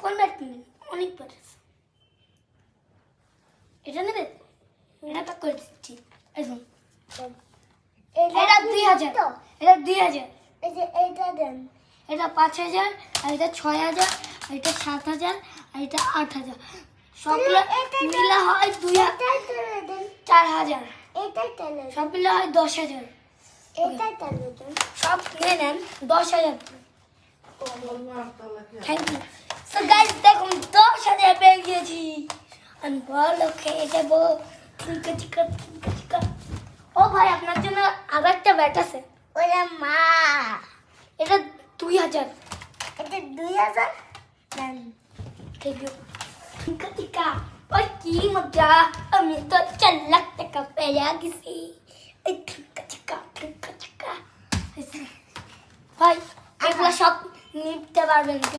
কোন ব্যাট নেবেন? অনেক ব্যাট আছে। এটা নেবে? এটা তো করে দিচ্ছি। একদম এটা 2000, এটা 2000, এইটা দেন। এটা 5000, আর এটা 6000, আর এটা 7000, আর এটা 8000। সবগুলো মিলে হয় 4000। এইটাই তেলে সব মিলে হয় 10000। এইটাই তেলে দেন। সব নিয়ে নেন 10000। Thank you. সো গাইস দেখুন 10000 পেয়ে গেছি। আমি বড় খেয়ে যাবো। চিকা চিকা চিকা চিকা। ও ভাই আপনার জন্য আবার একটা ব্যাট আছে। ওরে মা, এটা 2000। এটা 2000 দেন। Thank you. চিকা চিকা। ওই কি মজা, আমি তো 4 লাখ টাকা পেয়ে গেছি। এই চিকা চিকা চিকা চিকা। ভাই এগুলো সব নিতে পারবেন।